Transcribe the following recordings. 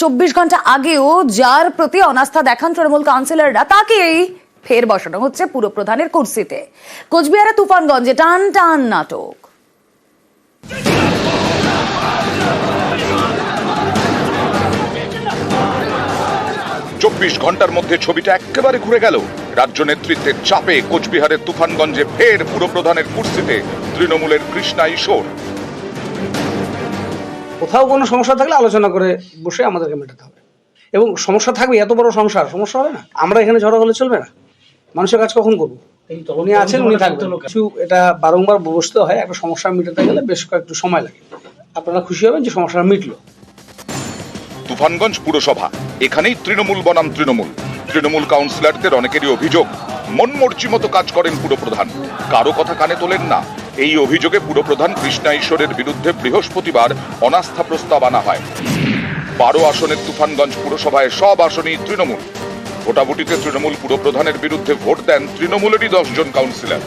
24 ঘন্টা আগেও যার প্রতি অনাস্থা দেখান তৃণমূল কাউন্সিলররা তাকেই ফের বসানো হচ্ছে পুরপ্রধানের কুর্সিতে। কোচবিহারে তুফানগঞ্জে টান টান নাটক। চব্বিশ ঘন্টার মধ্যে ছবিটা একেবারে ঘুরে গেল। রাজ্য নেতৃত্বের চাপে কোচবিহারের তুফানগঞ্জে ফের পুরপ্রধানের কুর্সিতে তৃণমূলের কৃষ্ণা ঈশ্বর। কোথাও কোনো সমস্যা থাকলে আলোচনা করে বসে আমাদেরকে মেটাতে হবে, এবং সমস্যা থাকবে, এত বড় সংসার, সমস্যা হবে না। আমরা এখানে ঝড়ো হলে চলবে না। মানুষের কাজ কখন করবো? উনি আছেন, উনি থাকবেন। কিছু এটা বারংবার বসতে হয়, একটা সমস্যা মেটাতে গেলে বেশ কয়েকটু সময় লাগে। আপনারা খুশি হবেন যে সমস্যাটা মিটলো। তুফানগঞ্জ পুরসভা, এখানেই তৃণমূল বনাম তৃণমূল। তৃণমূল কাউন্সিলরদের অনেকেরই অভিযোগ, মন মর্জি মতো কাজ করেন পুরপ্রধান, কারো কথা কানে তোলেন না। এই অভিযোগে পুরপ্রধান কৃষ্ণা ঈশ্বরের বিরুদ্ধে বৃহস্পতিবার অনাস্থা প্রস্তাব আনা হয়। 12 আসনের তুফানগঞ্জ পুরসভায় সব আসনই তৃণমূল। ভোটাভুটিতে তৃণমূল পুরপ্রধানের বিরুদ্ধে ভোট দেন তৃণমূলেরই 10 জন কাউন্সিলর।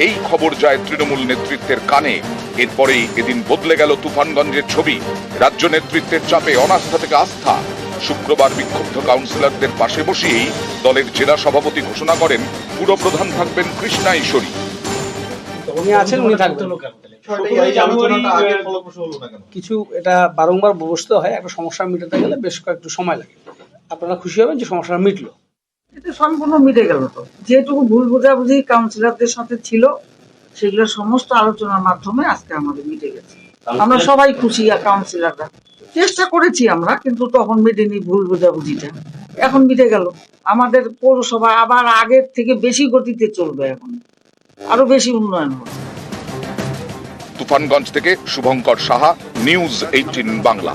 এই খবর যায় তৃণমূল নেতৃত্বের কানে। এরপরেই এদিন বদলে গেল তুফানগঞ্জের ছবি। রাজ্য নেতৃত্বের চাপে অনাস্থা থেকে আস্থা। শুক্রবার বিক্ষুব্ধ কাউন্সিলরদের পাশে বসিয়েই দলের জেলা সভাপতি ঘোষণা করেন পুরপ্রধান থাকবেন কৃষ্ণা ঈশ্বরী। উনি আছেন, উনি থাকবেন। কিছু এটা বারংবার বসতে হয়, একটা সমস্যা মেটাতে গেলে বেশ কয়েকটু সময় লাগে। আপনারা খুশি হবেন যে সমস্যাটা মিটলো। এটা সম্পূর্ণ মিটে গেল। তো যেটুকু ভুল বোঝাবুঝি কাউন্সিলরদের সাথে ছিল, সেগুলো সমস্ত আলোচনার মাধ্যমে আজকে আমাদের মিটে গেছে। আমরা সবাই খুশি। আর কাউন্সিলররা চেষ্টা করেছি আমরা, কিন্তু তখন মেটেনি ভুল বোঝাবুঝিটা। এখন মিটে গেল। আমাদের পৌরসভা আবার আগের থেকে বেশি গতিতে চলবে, এখন আরো বেশি উন্নয়ন হবে। তুফানগঞ্জ থেকে শুভঙ্কর সাহা, নিউজ 18 বাংলা।